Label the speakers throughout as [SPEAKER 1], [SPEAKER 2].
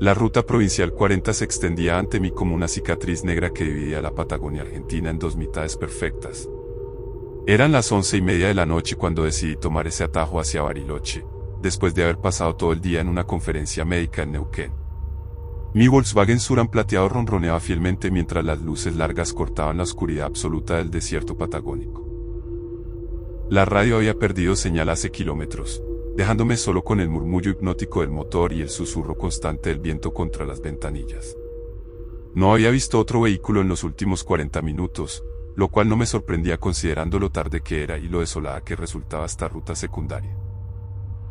[SPEAKER 1] La ruta provincial 40 se extendía ante mí como una cicatriz negra que dividía la Patagonia Argentina en dos mitades perfectas. Eran las 11:30 de la noche cuando decidí tomar ese atajo hacia Bariloche, después de haber pasado todo el día en una conferencia médica en Neuquén. Mi Volkswagen Surán plateado ronroneaba fielmente mientras las luces largas cortaban la oscuridad absoluta del desierto patagónico. La radio había perdido señal hace kilómetros, dejándome solo con el murmullo hipnótico del motor y el susurro constante del viento contra las ventanillas. No había visto otro vehículo en los últimos 40 minutos, lo cual no me sorprendía considerando lo tarde que era y lo desolada que resultaba esta ruta secundaria.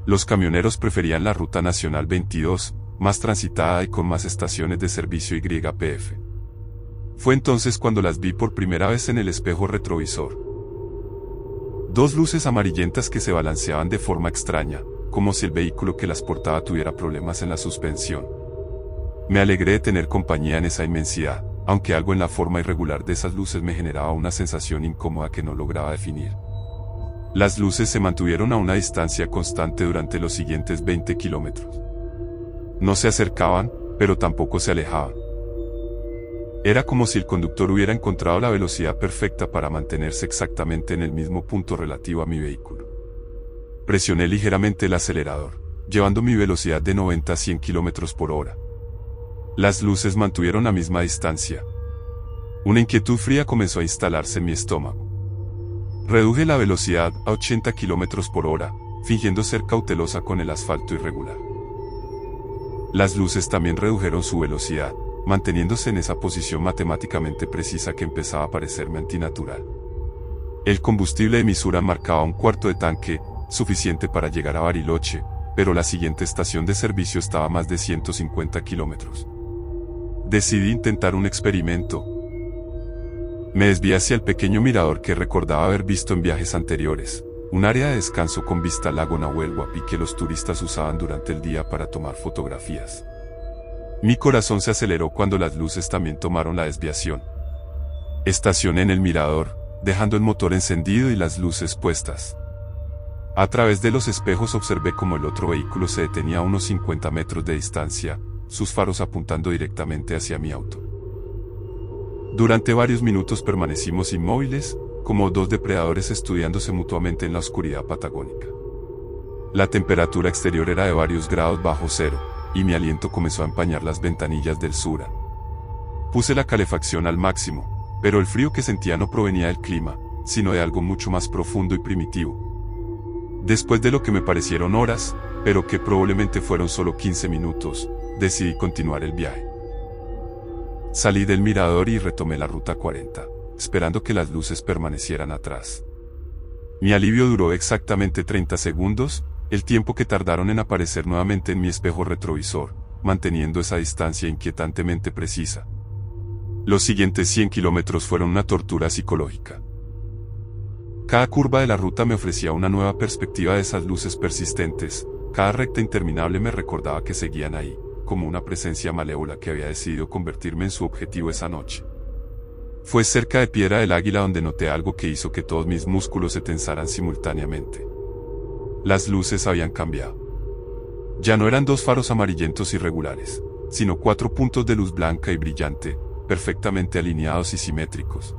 [SPEAKER 1] Los camioneros preferían la ruta nacional 22, más transitada y con más estaciones de servicio YPF. Fue entonces cuando las vi por primera vez en el espejo retrovisor. Dos luces amarillentas que se balanceaban de forma extraña, como si el vehículo que las portaba tuviera problemas en la suspensión. Me alegré de tener compañía en esa inmensidad, aunque algo en la forma irregular de esas luces me generaba una sensación incómoda que no lograba definir. Las luces se mantuvieron a una distancia constante durante los siguientes 20 kilómetros. No se acercaban, pero tampoco se alejaban. Era como si el conductor hubiera encontrado la velocidad perfecta para mantenerse exactamente en el mismo punto relativo a mi vehículo. Presioné ligeramente el acelerador, llevando mi velocidad de 90 a 100 km por hora. Las luces mantuvieron la misma distancia. Una inquietud fría comenzó a instalarse en mi estómago. Reduje la velocidad a 80 km por hora, fingiendo ser cautelosa con el asfalto irregular. Las luces también redujeron su velocidad, manteniéndose en esa posición matemáticamente precisa que empezaba a parecerme antinatural. El combustible de mi Surán marcaba un cuarto de tanque, suficiente para llegar a Bariloche, pero la siguiente estación de servicio estaba a más de 150 kilómetros. Decidí intentar un experimento. Me desvié hacia el pequeño mirador que recordaba haber visto en viajes anteriores, un área de descanso con vista al lago Nahuel Huapi que los turistas usaban durante el día para tomar fotografías. Mi corazón se aceleró cuando las luces también tomaron la desviación. Estacioné en el mirador, dejando el motor encendido y las luces puestas. A través de los espejos observé cómo el otro vehículo se detenía a unos 50 metros de distancia, sus faros apuntando directamente hacia mi auto. Durante varios minutos permanecimos inmóviles, como dos depredadores estudiándose mutuamente en la oscuridad patagónica. La temperatura exterior era de varios grados bajo cero, y mi aliento comenzó a empañar las ventanillas del Surán. Puse la calefacción al máximo, pero el frío que sentía no provenía del clima, sino de algo mucho más profundo y primitivo. Después de lo que me parecieron horas, pero que probablemente fueron solo 15 minutos, decidí continuar el viaje. Salí del mirador y retomé la ruta 40, esperando que las luces permanecieran atrás. Mi alivio duró exactamente 30 segundos, el tiempo que tardaron en aparecer nuevamente en mi espejo retrovisor, manteniendo esa distancia inquietantemente precisa. Los siguientes 100 kilómetros fueron una tortura psicológica. Cada curva de la ruta me ofrecía una nueva perspectiva de esas luces persistentes, cada recta interminable me recordaba que seguían ahí, como una presencia malévola que había decidido convertirme en su objetivo esa noche. Fue cerca de Piedra del Águila donde noté algo que hizo que todos mis músculos se tensaran simultáneamente. Las luces habían cambiado. Ya no eran dos faros amarillentos irregulares, sino 4 puntos de luz blanca y brillante, perfectamente alineados y simétricos.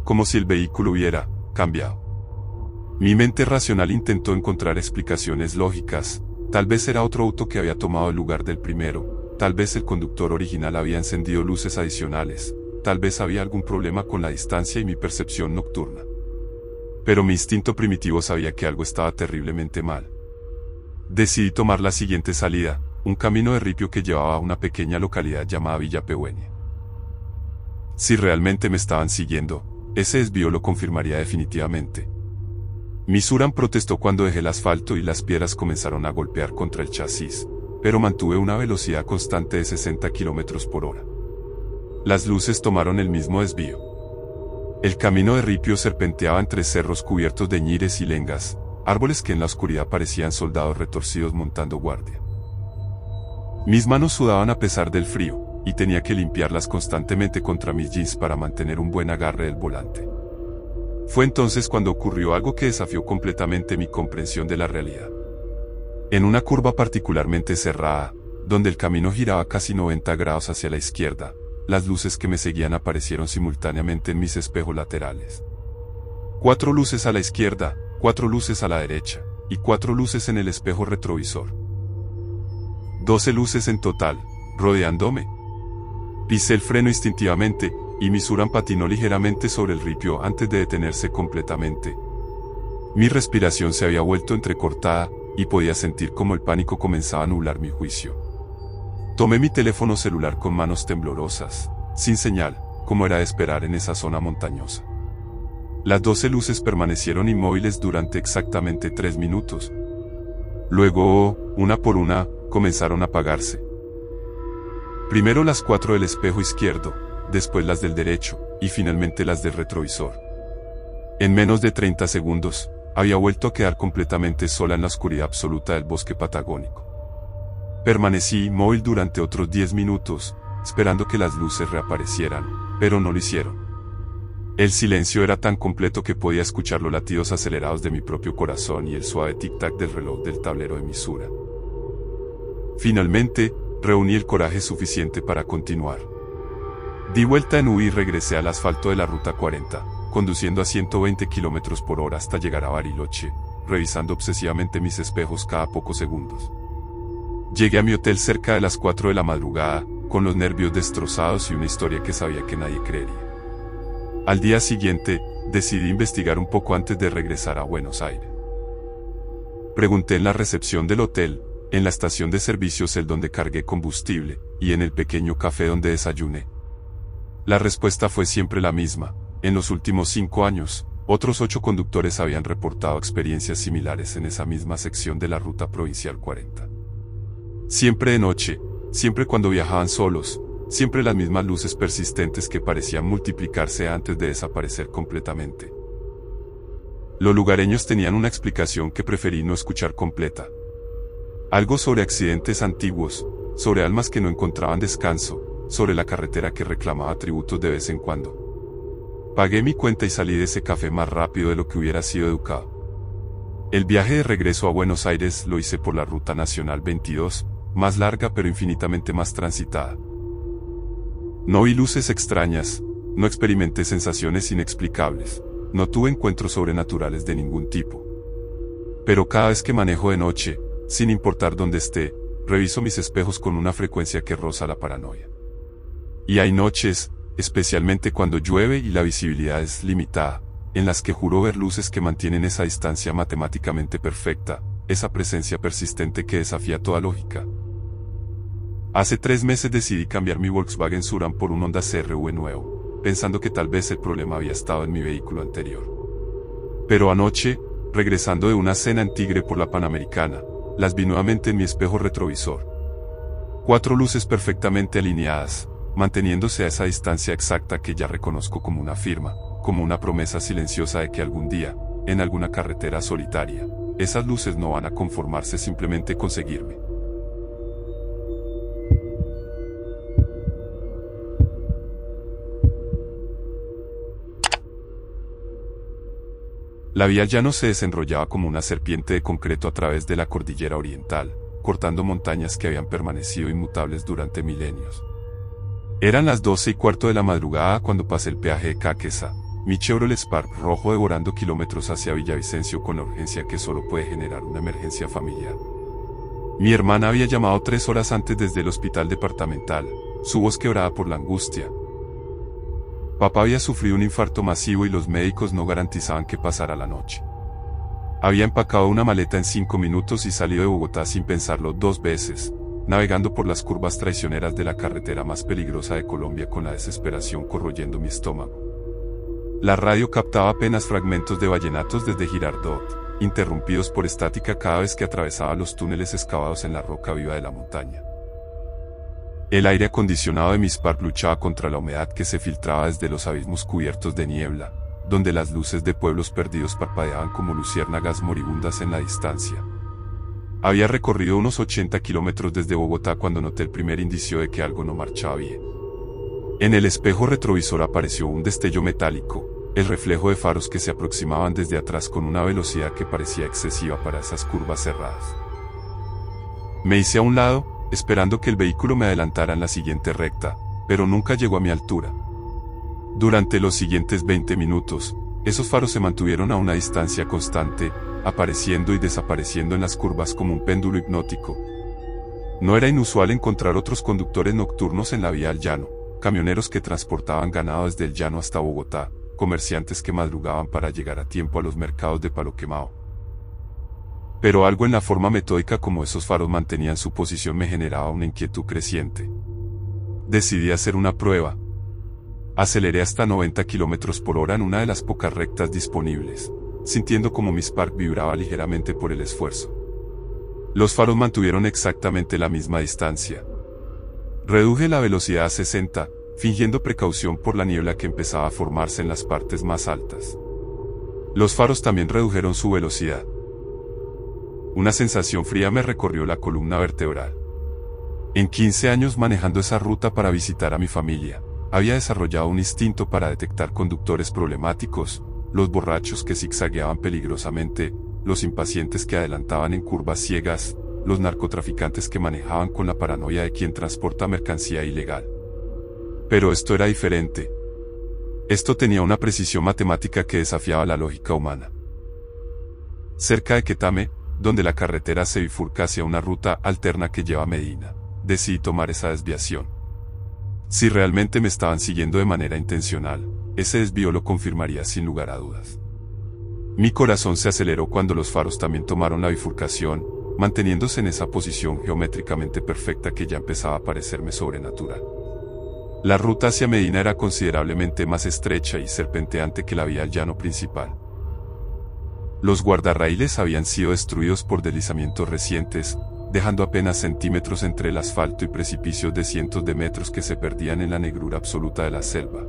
[SPEAKER 1] Como si el vehículo hubiera cambiado. Mi mente racional intentó encontrar explicaciones lógicas, tal vez era otro auto que había tomado el lugar del primero, tal vez el conductor original había encendido luces adicionales, tal vez había algún problema con la distancia y mi percepción nocturna. Pero mi instinto primitivo sabía que algo estaba terriblemente mal. Decidí tomar la siguiente salida, un camino de ripio que llevaba a una pequeña localidad llamada Villa Pehuen. Si realmente me estaban siguiendo, ese desvío lo confirmaría definitivamente. Mi Surán protestó cuando dejé el asfalto y las piedras comenzaron a golpear contra el chasis, pero mantuve una velocidad constante de 60 km por hora. Las luces tomaron el mismo desvío. El camino de ripio serpenteaba entre cerros cubiertos de ñires y lengas, árboles que en la oscuridad parecían soldados retorcidos montando guardia. Mis manos sudaban a pesar del frío, y tenía que limpiarlas constantemente contra mis jeans para mantener un buen agarre del volante. Fue entonces cuando ocurrió algo que desafió completamente mi comprensión de la realidad. En una curva particularmente cerrada, donde el camino giraba casi 90 grados hacia la izquierda, las luces que me seguían aparecieron simultáneamente en mis espejos laterales. 4 luces a la izquierda, 4 luces a la derecha, y 4 luces en el espejo retrovisor. 12 luces en total, rodeándome. Pisé el freno instintivamente, y mi Suran patinó ligeramente sobre el ripio antes de detenerse completamente. Mi respiración se había vuelto entrecortada, y podía sentir cómo el pánico comenzaba a nublar mi juicio. Tomé mi teléfono celular con manos temblorosas, sin señal, como era de esperar en esa zona montañosa. Las 12 luces permanecieron inmóviles durante exactamente 3 minutos. Luego, una por una, comenzaron a apagarse. Primero las 4 del espejo izquierdo, después las del derecho, y finalmente las del retrovisor. En menos de 30 segundos, había vuelto a quedar completamente sola en la oscuridad absoluta del bosque patagónico. Permanecí inmóvil durante otros 10 minutos, esperando que las luces reaparecieran, pero no lo hicieron. El silencio era tan completo que podía escuchar los latidos acelerados de mi propio corazón y el suave tic-tac del reloj del tablero de mi Sura. Finalmente, reuní el coraje suficiente para continuar. Di vuelta en U y regresé al asfalto de la ruta 40, conduciendo a 120 km por hora hasta llegar a Bariloche, revisando obsesivamente mis espejos cada pocos segundos. Llegué a mi hotel cerca de las 4 de la madrugada, con los nervios destrozados y una historia que sabía que nadie creería. Al día siguiente, decidí investigar un poco antes de regresar a Buenos Aires. Pregunté en la recepción del hotel, en la estación de servicios donde cargué combustible, y en el pequeño café donde desayuné. La respuesta fue siempre la misma. En los últimos 5 años, otros 8 conductores habían reportado experiencias similares en esa misma sección de la ruta provincial 40. Siempre de noche, siempre cuando viajaban solos, siempre las mismas luces persistentes que parecían multiplicarse antes de desaparecer completamente. Los lugareños tenían una explicación que preferí no escuchar completa. Algo sobre accidentes antiguos, sobre almas que no encontraban descanso, sobre la carretera que reclamaba tributos de vez en cuando. Pagué mi cuenta y salí de ese café más rápido de lo que hubiera sido educado. El viaje de regreso a Buenos Aires lo hice por la Ruta Nacional 22, más larga pero infinitamente más transitada. No vi luces extrañas, no experimenté sensaciones inexplicables, no tuve encuentros sobrenaturales de ningún tipo. Pero cada vez que manejo de noche, sin importar dónde esté, reviso mis espejos con una frecuencia que roza la paranoia. Y hay noches, especialmente cuando llueve y la visibilidad es limitada, en las que juro ver luces que mantienen esa distancia matemáticamente perfecta, esa presencia persistente que desafía toda lógica. Hace 3 meses decidí cambiar mi Volkswagen Suran por un Honda CR-V nuevo, pensando que tal vez el problema había estado en mi vehículo anterior. Pero anoche, regresando de una cena en Tigre por la Panamericana, las vi nuevamente en mi espejo retrovisor. 4 luces perfectamente alineadas, manteniéndose a esa distancia exacta que ya reconozco como una firma, como una promesa silenciosa de que algún día, en alguna carretera solitaria, esas luces no van a conformarse simplemente con seguirme. La vía ya no se desenrollaba como una serpiente de concreto a través de la cordillera oriental, cortando montañas que habían permanecido inmutables durante milenios. Eran las 12:15 de la madrugada cuando pasé el peaje de Caquesa, mi Chevrolet Spark rojo devorando kilómetros hacia Villavicencio con la urgencia que solo puede generar una emergencia familiar. Mi hermana había llamado 3 horas antes desde el hospital departamental, su voz quebrada por la angustia. Papá había sufrido un infarto masivo y los médicos no garantizaban que pasara la noche. Había empacado una maleta en 5 minutos y salido de Bogotá sin pensarlo 2 veces, navegando por las curvas traicioneras de la carretera más peligrosa de Colombia con la desesperación corroyendo mi estómago. La radio captaba apenas fragmentos de vallenatos desde Girardot, interrumpidos por estática cada vez que atravesaba los túneles excavados en la roca viva de la montaña. El aire acondicionado de mi Spark luchaba contra la humedad que se filtraba desde los abismos cubiertos de niebla, donde las luces de pueblos perdidos parpadeaban como luciérnagas moribundas en la distancia. Había recorrido unos 80 kilómetros desde Bogotá cuando noté el primer indicio de que algo no marchaba bien. En el espejo retrovisor apareció un destello metálico, el reflejo de faros que se aproximaban desde atrás con una velocidad que parecía excesiva para esas curvas cerradas. Me hice a un lado, esperando que el vehículo me adelantara en la siguiente recta, pero nunca llegó a mi altura. Durante los siguientes 20 minutos, esos faros se mantuvieron a una distancia constante, apareciendo y desapareciendo en las curvas como un péndulo hipnótico. No era inusual encontrar otros conductores nocturnos en la vía al llano, camioneros que transportaban ganado desde el llano hasta Bogotá, comerciantes que madrugaban para llegar a tiempo a los mercados de Palo Quemado. Pero algo en la forma metódica como esos faros mantenían su posición me generaba una inquietud creciente. Decidí hacer una prueba. Aceleré hasta 90 km por hora en una de las pocas rectas disponibles, sintiendo como mi Spark vibraba ligeramente por el esfuerzo. Los faros mantuvieron exactamente la misma distancia. Reduje la velocidad a 60, fingiendo precaución por la niebla que empezaba a formarse en las partes más altas. Los faros también redujeron su velocidad. Una sensación fría me recorrió la columna vertebral. En 15 años manejando esa ruta para visitar a mi familia, había desarrollado un instinto para detectar conductores problemáticos, los borrachos que zigzagueaban peligrosamente, los impacientes que adelantaban en curvas ciegas, los narcotraficantes que manejaban con la paranoia de quien transporta mercancía ilegal. Pero esto era diferente. Esto tenía una precisión matemática que desafiaba la lógica humana. Cerca de Quetame, donde la carretera se bifurca hacia una ruta alterna que lleva a Medina, decidí tomar esa desviación. Si realmente me estaban siguiendo de manera intencional, ese desvío lo confirmaría sin lugar a dudas. Mi corazón se aceleró cuando los faros también tomaron la bifurcación, manteniéndose en esa posición geométricamente perfecta que ya empezaba a parecerme sobrenatural. La ruta hacia Medina era considerablemente más estrecha y serpenteante que la vía al llano principal. Los guardarraíles habían sido destruidos por deslizamientos recientes, dejando apenas centímetros entre el asfalto y precipicios de cientos de metros que se perdían en la negrura absoluta de la selva.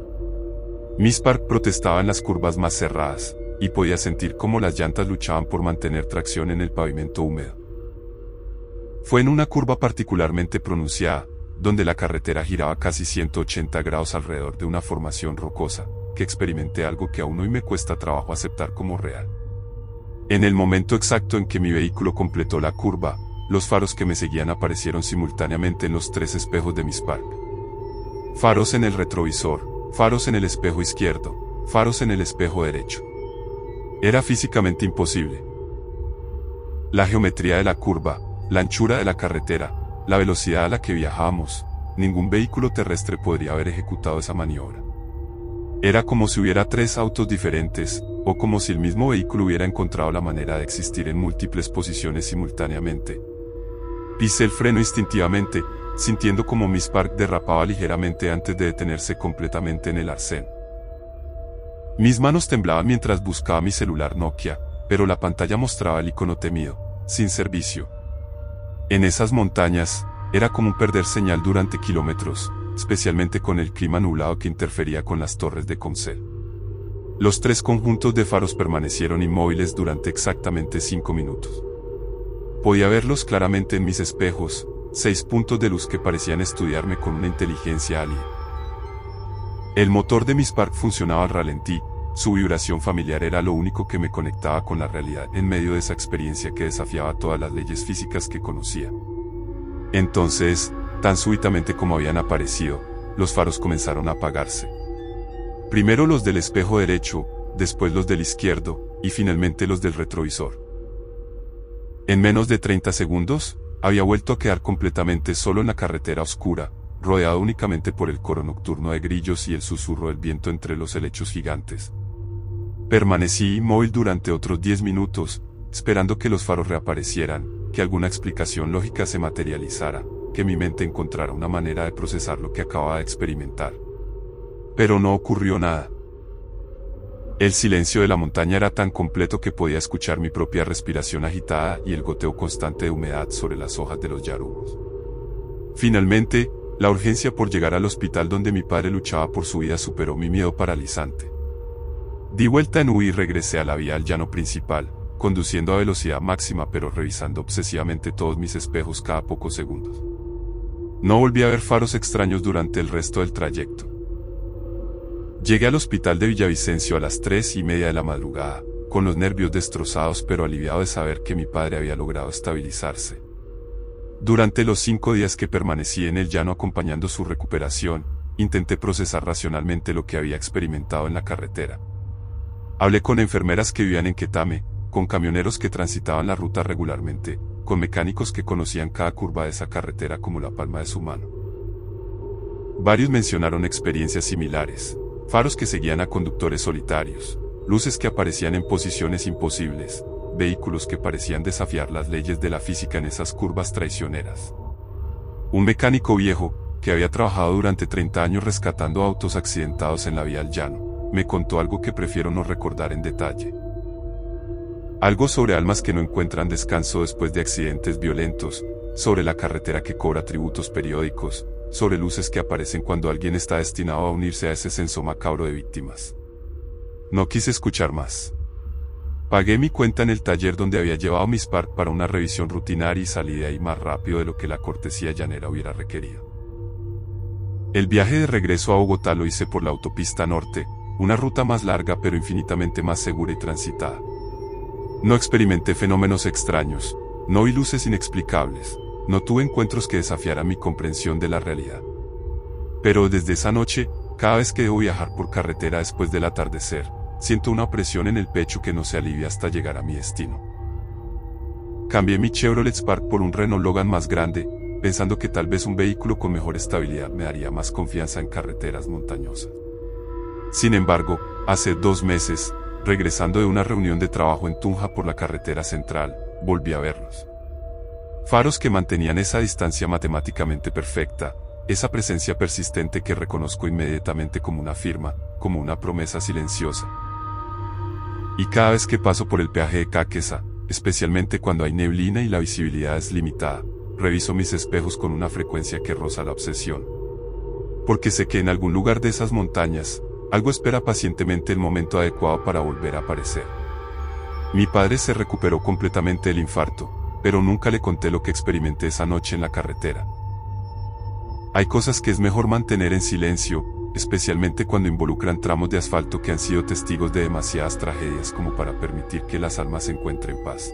[SPEAKER 1] Mi Spark protestaba en las curvas más cerradas, y podía sentir cómo las llantas luchaban por mantener tracción en el pavimento húmedo. Fue en una curva particularmente pronunciada, donde la carretera giraba casi 180 grados alrededor de una formación rocosa, que experimenté algo que aún hoy me cuesta trabajo aceptar como real. En el momento exacto en que mi vehículo completó la curva, los faros que me seguían aparecieron simultáneamente en los 3 espejos de mi Spark. Faros en el retrovisor, faros en el espejo izquierdo, faros en el espejo derecho. Era físicamente imposible. La geometría de la curva, la anchura de la carretera, la velocidad a la que viajábamos, ningún vehículo terrestre podría haber ejecutado esa maniobra. Era como si hubiera 3 autos diferentes, o como si el mismo vehículo hubiera encontrado la manera de existir en múltiples posiciones simultáneamente. Pisé el freno instintivamente, sintiendo como mi Spark derrapaba ligeramente antes de detenerse completamente en el arcén. Mis manos temblaban mientras buscaba mi celular Nokia, pero la pantalla mostraba el icono temido, sin servicio. En esas montañas, era común perder señal durante kilómetros, especialmente con el clima nublado que interfería con las torres de Comcel. Los 3 conjuntos de faros permanecieron inmóviles durante exactamente 5 minutos. Podía verlos claramente en mis espejos, 6 puntos de luz que parecían estudiarme con una inteligencia alien. El motor de mi Spark funcionaba al ralentí, su vibración familiar era lo único que me conectaba con la realidad en medio de esa experiencia que desafiaba todas las leyes físicas que conocía. Entonces, tan súbitamente como habían aparecido, los faros comenzaron a apagarse. Primero los del espejo derecho, después los del izquierdo, y finalmente los del retrovisor. En menos de 30 segundos, había vuelto a quedar completamente solo en la carretera oscura, rodeado únicamente por el coro nocturno de grillos y el susurro del viento entre los helechos gigantes. Permanecí inmóvil durante otros 10 minutos, esperando que los faros reaparecieran, que alguna explicación lógica se materializara, que mi mente encontrara una manera de procesar lo que acababa de experimentar. Pero no ocurrió nada. El silencio de la montaña era tan completo que podía escuchar mi propia respiración agitada y el goteo constante de humedad sobre las hojas de los yarugos. Finalmente, la urgencia por llegar al hospital donde mi padre luchaba por su vida superó mi miedo paralizante. Di vuelta en U y regresé a la vía al llano principal, conduciendo a velocidad máxima pero revisando obsesivamente todos mis espejos cada pocos segundos. No volví a ver faros extraños durante el resto del trayecto. Llegué al hospital de Villavicencio a las 3:30 de la madrugada, con los nervios destrozados pero aliviado de saber que mi padre había logrado estabilizarse. Durante los 5 días que permanecí en el llano acompañando su recuperación, intenté procesar racionalmente lo que había experimentado en la carretera. Hablé con enfermeras que vivían en Ketame, con camioneros que transitaban la ruta regularmente, con mecánicos que conocían cada curva de esa carretera como la palma de su mano. Varios mencionaron experiencias similares, faros que seguían a conductores solitarios, luces que aparecían en posiciones imposibles, vehículos que parecían desafiar las leyes de la física en esas curvas traicioneras. Un mecánico viejo, que había trabajado durante 30 años rescatando autos accidentados en la vía al llano, me contó algo que prefiero no recordar en detalle. Algo sobre almas que no encuentran descanso después de accidentes violentos, sobre la carretera que cobra tributos periódicos, sobre luces que aparecen cuando alguien está destinado a unirse a ese censo macabro de víctimas. No quise escuchar más. Pagué mi cuenta en el taller donde había llevado mi Spark para una revisión rutinaria y salí de ahí más rápido de lo que la cortesía llanera hubiera requerido. El viaje de regreso a Bogotá lo hice por la autopista norte, una ruta más larga pero infinitamente más segura y transitada. No experimenté fenómenos extraños, no vi luces inexplicables, no tuve encuentros que desafiaran mi comprensión de la realidad. Pero desde esa noche, cada vez que debo viajar por carretera después del atardecer, siento una opresión en el pecho que no se alivia hasta llegar a mi destino. Cambié mi Chevrolet Spark por un Renault Logan más grande, pensando que tal vez un vehículo con mejor estabilidad me daría más confianza en carreteras montañosas. Sin embargo, hace 2 meses, regresando de una reunión de trabajo en Tunja por la carretera central, volví a verlos. Faros que mantenían esa distancia matemáticamente perfecta, esa presencia persistente que reconozco inmediatamente como una firma, como una promesa silenciosa. Y cada vez que paso por el peaje de Caquesa, especialmente cuando hay neblina y la visibilidad es limitada, reviso mis espejos con una frecuencia que roza la obsesión. Porque sé que en algún lugar de esas montañas, algo espera pacientemente el momento adecuado para volver a aparecer. Mi padre se recuperó completamente del infarto, pero nunca le conté lo que experimenté esa noche en la carretera. Hay cosas que es mejor mantener en silencio, especialmente cuando involucran tramos de asfalto que han sido testigos de demasiadas tragedias como para permitir que las almas encuentren paz.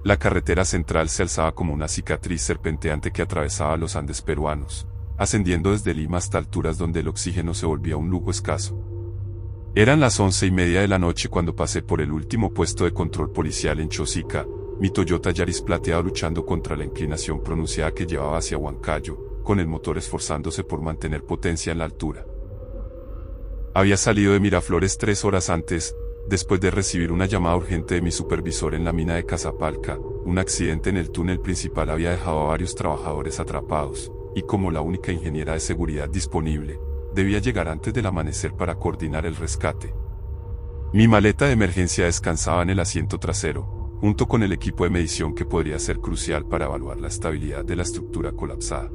[SPEAKER 1] La carretera central se alzaba como una cicatriz serpenteante que atravesaba los Andes peruanos, ascendiendo desde Lima hasta alturas donde el oxígeno se volvía un lujo escaso. Eran las 11:30 de la noche cuando pasé por el último puesto de control policial en Chosica, mi Toyota Yaris plateado luchando contra la inclinación pronunciada que llevaba hacia Huancayo, con el motor esforzándose por mantener potencia en la altura. Había salido de Miraflores 3 horas antes, después de recibir una llamada urgente de mi supervisor en la mina de Casapalca. Un accidente en el túnel principal había dejado a varios trabajadores atrapados, y como la única ingeniera de seguridad disponible, debía llegar antes del amanecer para coordinar el rescate. Mi maleta de emergencia descansaba en el asiento trasero, junto con el equipo de medición que podría ser crucial para evaluar la estabilidad de la estructura colapsada.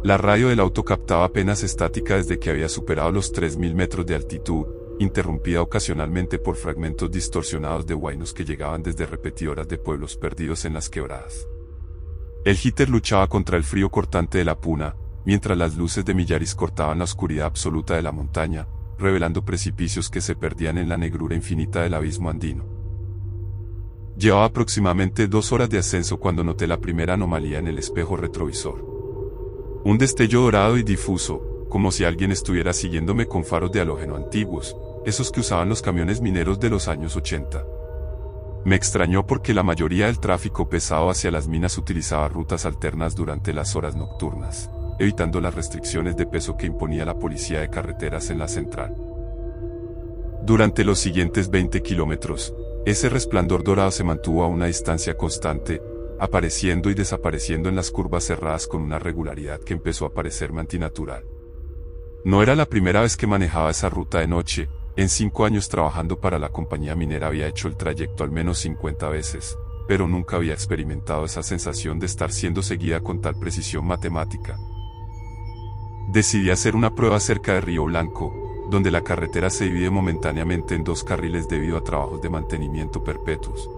[SPEAKER 1] La radio del auto captaba apenas estática desde que había superado los 3000 metros de altitud, interrumpida ocasionalmente por fragmentos distorsionados de huainos que llegaban desde repetidoras de pueblos perdidos en las quebradas. El Hitter luchaba contra el frío cortante de la puna, mientras las luces de mi Yaris cortaban la oscuridad absoluta de la montaña, revelando precipicios que se perdían en la negrura infinita del abismo andino. Llevaba aproximadamente 2 horas de ascenso cuando noté la primera anomalía en el espejo retrovisor. Un destello dorado y difuso, como si alguien estuviera siguiéndome con faros de halógeno antiguos, esos que usaban los camiones mineros de los años 80. Me extrañó porque la mayoría del tráfico pesado hacia las minas utilizaba rutas alternas durante las horas nocturnas, evitando las restricciones de peso que imponía la policía de carreteras en la central. Durante los siguientes 20 kilómetros, ese resplandor dorado se mantuvo a una distancia constante, apareciendo y desapareciendo en las curvas cerradas con una regularidad que empezó a parecerme antinatural. No era la primera vez que manejaba esa ruta de noche. En 5 años trabajando para la compañía minera había hecho el trayecto al menos 50 veces, pero nunca había experimentado esa sensación de estar siendo seguida con tal precisión matemática. Decidí hacer una prueba cerca de Río Blanco, donde la carretera se divide momentáneamente en 2 carriles debido a trabajos de mantenimiento perpetuos.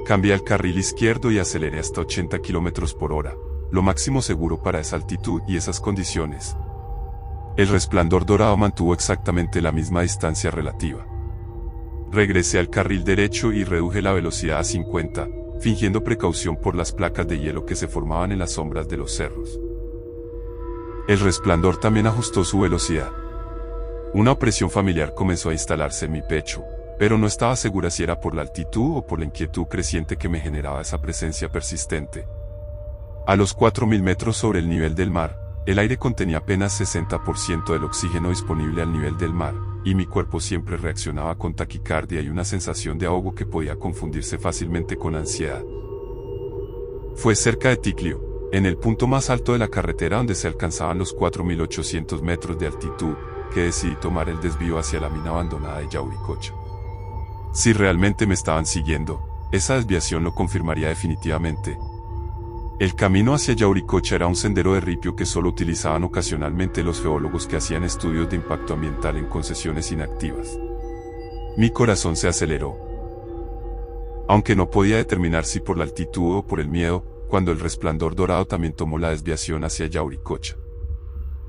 [SPEAKER 1] Cambié al carril izquierdo y aceleré hasta 80 km/h, lo máximo seguro para esa altitud y esas condiciones. El resplandor dorado mantuvo exactamente la misma distancia relativa. Regresé al carril derecho y reduje la velocidad a 50, fingiendo precaución por las placas de hielo que se formaban en las sombras de los cerros. El resplandor también ajustó su velocidad. Una opresión familiar comenzó a instalarse en mi pecho, pero no estaba segura si era por la altitud o por la inquietud creciente que me generaba esa presencia persistente. A los 4000 metros sobre el nivel del mar, el aire contenía apenas 60% del oxígeno disponible al nivel del mar, y mi cuerpo siempre reaccionaba con taquicardia y una sensación de ahogo que podía confundirse fácilmente con ansiedad. Fue cerca de Ticlio, en el punto más alto de la carretera donde se alcanzaban los 4800 metros de altitud, que decidí tomar el desvío hacia la mina abandonada de Yauricocha. Si realmente me estaban siguiendo, esa desviación lo confirmaría definitivamente. El camino hacia Yauricocha era un sendero de ripio que solo utilizaban ocasionalmente los geólogos que hacían estudios de impacto ambiental en concesiones inactivas. Mi corazón se aceleró. Aunque no podía determinar si por la altitud o por el miedo, cuando el resplandor dorado también tomó la desviación hacia Yauricocha.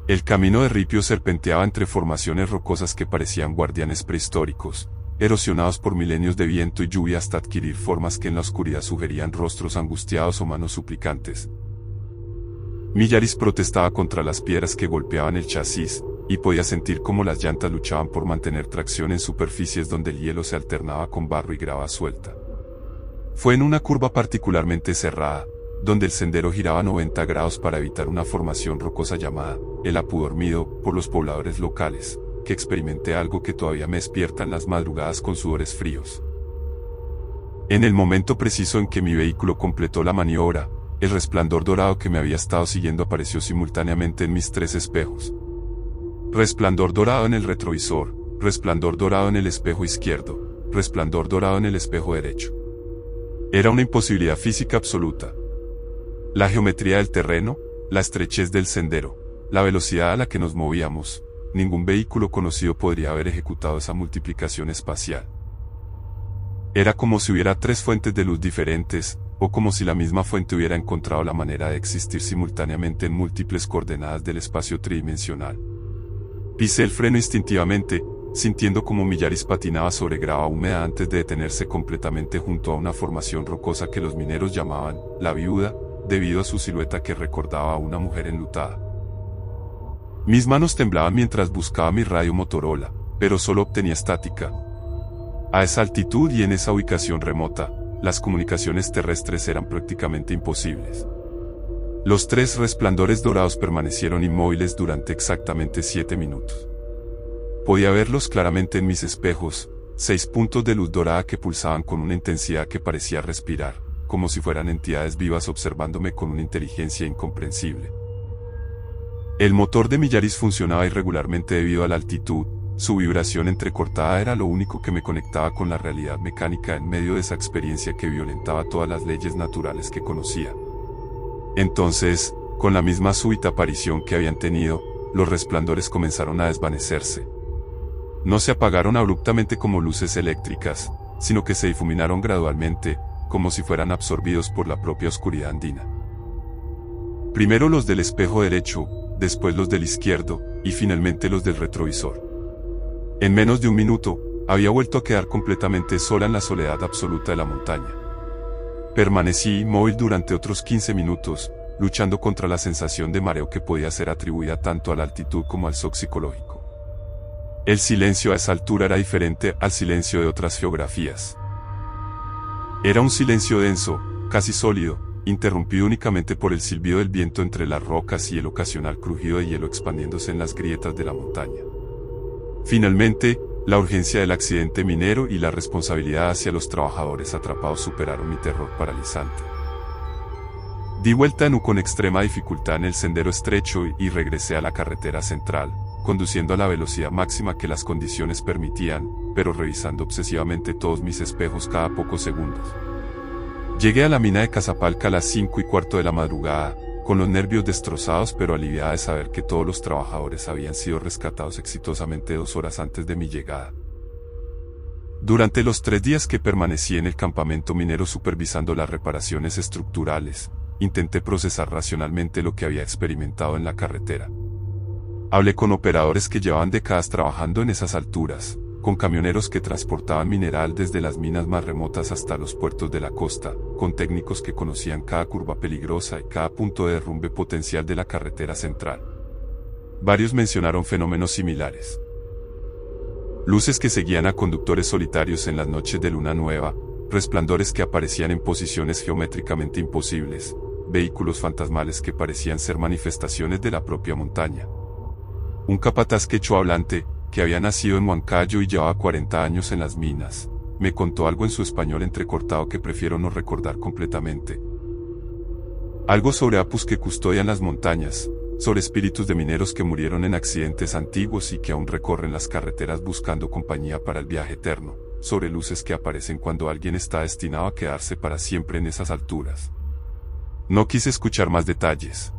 [SPEAKER 1] El camino de ripio serpenteaba entre formaciones rocosas que parecían guardianes prehistóricos, erosionados por milenios de viento y lluvia hasta adquirir formas que en la oscuridad sugerían rostros angustiados o manos suplicantes. Mi Yaris protestaba contra las piedras que golpeaban el chasis, y podía sentir cómo las llantas luchaban por mantener tracción en superficies donde el hielo se alternaba con barro y grava suelta. Fue en una curva particularmente cerrada, donde el sendero giraba 90 grados para evitar una formación rocosa llamada el Apu Dormido por los pobladores locales, que experimenté algo que todavía me despierta en las madrugadas con sudores fríos. En el momento preciso en que mi vehículo completó la maniobra, el resplandor dorado que me había estado siguiendo apareció simultáneamente en mis 3 espejos. Resplandor dorado en el retrovisor, resplandor dorado en el espejo izquierdo, resplandor dorado en el espejo derecho. Era una imposibilidad física absoluta. La geometría del terreno, la estrechez del sendero, la velocidad a la que nos movíamos, ningún vehículo conocido podría haber ejecutado esa multiplicación espacial. Era como si hubiera 3 fuentes de luz diferentes, o como si la misma fuente hubiera encontrado la manera de existir simultáneamente en múltiples coordenadas del espacio tridimensional. Pisé el freno instintivamente, sintiendo como mi Yaris patinaba sobre grava húmeda antes de detenerse completamente junto a una formación rocosa que los mineros llamaban la Viuda, debido a su silueta que recordaba a una mujer enlutada. Mis manos temblaban mientras buscaba mi radio Motorola, pero solo obtenía estática. A esa altitud y en esa ubicación remota, las comunicaciones terrestres eran prácticamente imposibles. Los 3 resplandores dorados permanecieron inmóviles durante exactamente 7 minutos. Podía verlos claramente en mis espejos, 6 puntos de luz dorada que pulsaban con una intensidad que parecía respirar, como si fueran entidades vivas observándome con una inteligencia incomprensible. El motor de mi Yaris funcionaba irregularmente debido a la altitud, su vibración entrecortada era lo único que me conectaba con la realidad mecánica en medio de esa experiencia que violentaba todas las leyes naturales que conocía. Entonces, con la misma súbita aparición que habían tenido, los resplandores comenzaron a desvanecerse. No se apagaron abruptamente como luces eléctricas, sino que se difuminaron gradualmente, como si fueran absorbidos por la propia oscuridad andina. Primero los del espejo derecho, después los del izquierdo, y finalmente los del retrovisor. En menos de un minuto, había vuelto a quedar completamente sola en la soledad absoluta de la montaña. Permanecí inmóvil durante otros 15 minutos, luchando contra la sensación de mareo que podía ser atribuida tanto a la altitud como al shock psicológico. El silencio a esa altura era diferente al silencio de otras geografías. Era un silencio denso, casi sólido, interrumpido únicamente por el silbido del viento entre las rocas y el ocasional crujido de hielo expandiéndose en las grietas de la montaña. Finalmente, la urgencia del accidente minero y la responsabilidad hacia los trabajadores atrapados superaron mi terror paralizante. Di vuelta en U con extrema dificultad en el sendero estrecho y regresé a la carretera central, conduciendo a la velocidad máxima que las condiciones permitían, pero revisando obsesivamente todos mis espejos cada pocos segundos. Llegué a la mina de Cazapalca a las 5:15 de la madrugada, con los nervios destrozados pero aliviada de saber que todos los trabajadores habían sido rescatados exitosamente 2 horas antes de mi llegada. Durante los 3 días que permanecí en el campamento minero supervisando las reparaciones estructurales, intenté procesar racionalmente lo que había experimentado en la carretera. Hablé con operadores que llevaban décadas trabajando en esas alturas, con camioneros que transportaban mineral desde las minas más remotas hasta los puertos de la costa, con técnicos que conocían cada curva peligrosa y cada punto de derrumbe potencial de la carretera central. Varios mencionaron fenómenos similares. Luces que seguían a conductores solitarios en las noches de luna nueva, resplandores que aparecían en posiciones geométricamente imposibles, vehículos fantasmales que parecían ser manifestaciones de la propia montaña. Un capataz quechua hablante, que había nacido en Huancayo y llevaba 40 años en las minas, me contó algo en su español entrecortado que prefiero no recordar completamente. Algo sobre apus que custodian las montañas, sobre espíritus de mineros que murieron en accidentes antiguos y que aún recorren las carreteras buscando compañía para el viaje eterno, sobre luces que aparecen cuando alguien está destinado a quedarse para siempre en esas alturas. No quise escuchar más detalles.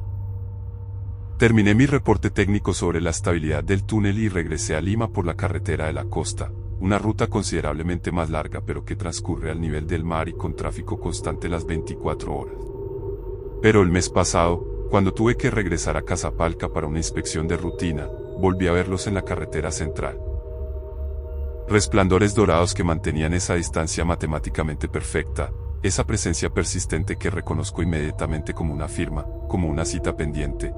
[SPEAKER 1] Terminé mi reporte técnico sobre la estabilidad del túnel y regresé a Lima por la carretera de la costa, una ruta considerablemente más larga pero que transcurre al nivel del mar y con tráfico constante las 24 horas. Pero el mes pasado, cuando tuve que regresar a Casapalca para una inspección de rutina, volví a verlos en la carretera central. Resplandores dorados que mantenían esa distancia matemáticamente perfecta, esa presencia persistente que reconozco inmediatamente como una firma, como una cita pendiente.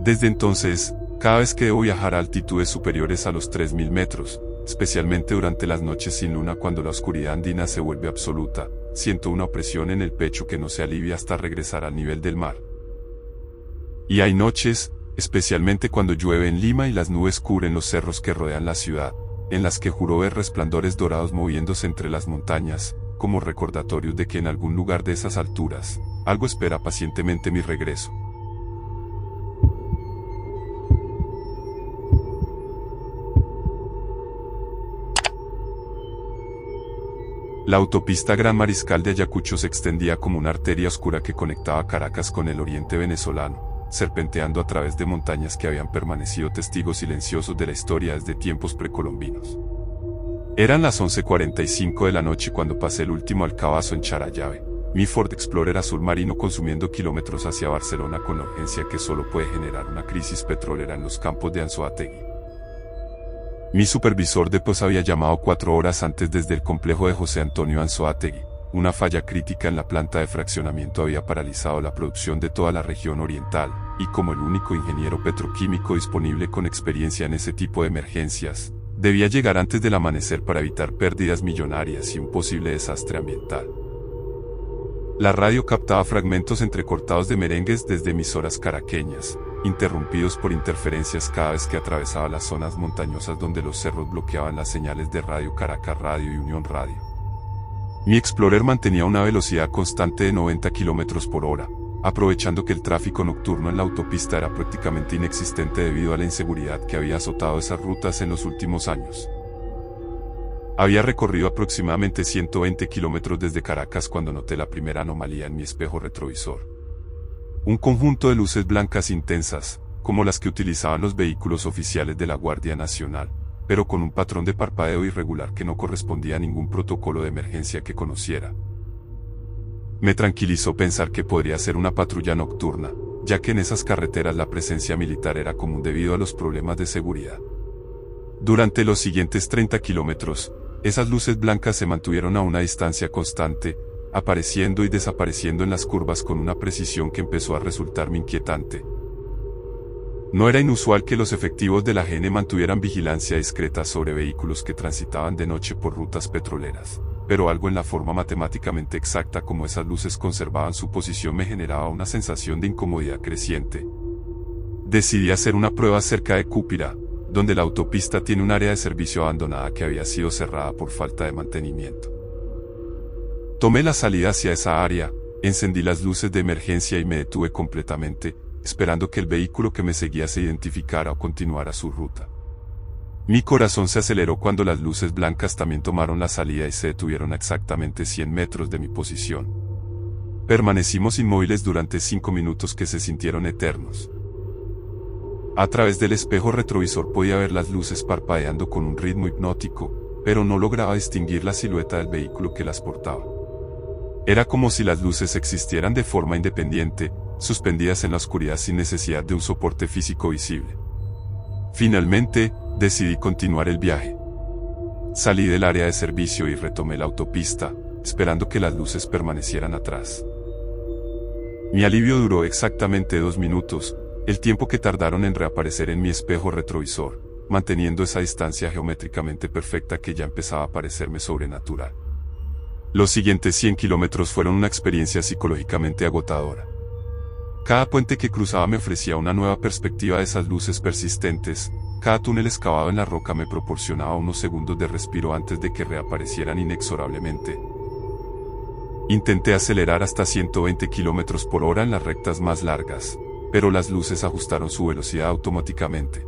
[SPEAKER 1] Desde entonces, cada vez que debo viajar a altitudes superiores a los 3000 metros, especialmente durante las noches sin luna cuando la oscuridad andina se vuelve absoluta, siento una opresión en el pecho que no se alivia hasta regresar al nivel del mar. Y hay noches, especialmente cuando llueve en Lima y las nubes cubren los cerros que rodean la ciudad, en las que juro ver resplandores dorados moviéndose entre las montañas, como recordatorios de que en algún lugar de esas alturas, algo espera pacientemente mi regreso. La autopista Gran Mariscal de Ayacucho se extendía como una arteria oscura que conectaba Caracas con el oriente venezolano, serpenteando a través de montañas que habían permanecido testigos silenciosos de la historia desde tiempos precolombinos. Eran las 11:45 de la noche cuando pasé el último alcabazo en Charallave, mi Ford Explorer azul marino consumiendo kilómetros hacia Barcelona con la urgencia que solo puede generar una crisis petrolera en los campos de Anzoátegui. Mi supervisor de POS había llamado 4 horas antes desde el complejo de José Antonio Anzoátegui. Una falla crítica en la planta de fraccionamiento había paralizado la producción de toda la región oriental, y como el único ingeniero petroquímico disponible con experiencia en ese tipo de emergencias, debía llegar antes del amanecer para evitar pérdidas millonarias y un posible desastre ambiental. La radio captaba fragmentos entrecortados de merengues desde emisoras caraqueñas, interrumpidos por interferencias cada vez que atravesaba las zonas montañosas donde los cerros bloqueaban las señales de Radio Caracas Radio y Unión Radio. Mi Explorer mantenía una velocidad constante de 90 km por hora, aprovechando que el tráfico nocturno en la autopista era prácticamente inexistente debido a la inseguridad que había azotado esas rutas en los últimos años. Había recorrido aproximadamente 120 kilómetros desde Caracas cuando noté la primera anomalía en mi espejo retrovisor. Un conjunto de luces blancas intensas, como las que utilizaban los vehículos oficiales de la Guardia Nacional, pero con un patrón de parpadeo irregular que no correspondía a ningún protocolo de emergencia que conociera. Me tranquilizó pensar que podría ser una patrulla nocturna, ya que en esas carreteras la presencia militar era común debido a los problemas de seguridad. Durante los siguientes 30 kilómetros, esas luces blancas se mantuvieron a una distancia constante, apareciendo y desapareciendo en las curvas con una precisión que empezó a resultarme inquietante. No era inusual que los efectivos de la GN mantuvieran vigilancia discreta sobre vehículos que transitaban de noche por rutas petroleras, pero algo en la forma matemáticamente exacta como esas luces conservaban su posición me generaba una sensación de incomodidad creciente. Decidí hacer una prueba cerca de Cúpira, donde la autopista tiene un área de servicio abandonada que había sido cerrada por falta de mantenimiento. Tomé la salida hacia esa área, encendí las luces de emergencia y me detuve completamente, esperando que el vehículo que me seguía se identificara o continuara su ruta. Mi corazón se aceleró cuando las luces blancas también tomaron la salida y se detuvieron a exactamente 100 metros de mi posición. Permanecimos inmóviles durante 5 minutos que se sintieron eternos. A través del espejo retrovisor podía ver las luces parpadeando con un ritmo hipnótico, pero no lograba distinguir la silueta del vehículo que las portaba. Era como si las luces existieran de forma independiente, suspendidas en la oscuridad sin necesidad de un soporte físico visible. Finalmente, decidí continuar el viaje. Salí del área de servicio y retomé la autopista, esperando que las luces permanecieran atrás. Mi alivio duró exactamente 2 minutos, el tiempo que tardaron en reaparecer en mi espejo retrovisor, manteniendo esa distancia geométricamente perfecta que ya empezaba a parecerme sobrenatural. Los siguientes 100 kilómetros fueron una experiencia psicológicamente agotadora. Cada puente que cruzaba me ofrecía una nueva perspectiva de esas luces persistentes, cada túnel excavado en la roca me proporcionaba unos segundos de respiro antes de que reaparecieran inexorablemente. Intenté acelerar hasta 120 kilómetros por hora en las rectas más largas, pero las luces ajustaron su velocidad automáticamente.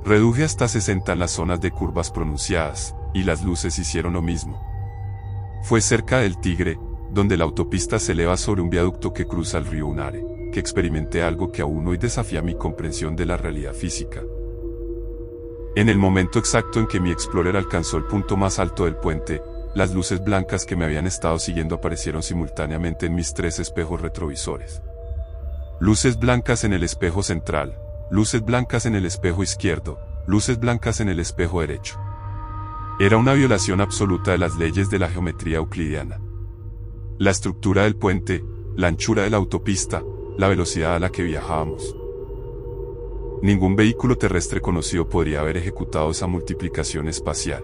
[SPEAKER 1] Reduje hasta 60 en las zonas de curvas pronunciadas, y las luces hicieron lo mismo. Fue cerca del Tigre, donde la autopista se eleva sobre un viaducto que cruza el río Unare, que experimenté algo que aún hoy desafía mi comprensión de la realidad física. En el momento exacto en que mi Explorer alcanzó el punto más alto del puente, las luces blancas que me habían estado siguiendo aparecieron simultáneamente en mis 3 espejos retrovisores. Luces blancas en el espejo central, luces blancas en el espejo izquierdo, luces blancas en el espejo derecho. Era una violación absoluta de las leyes de la geometría euclidiana. La estructura del puente, la anchura de la autopista, la velocidad a la que viajábamos. Ningún vehículo terrestre conocido podría haber ejecutado esa multiplicación espacial.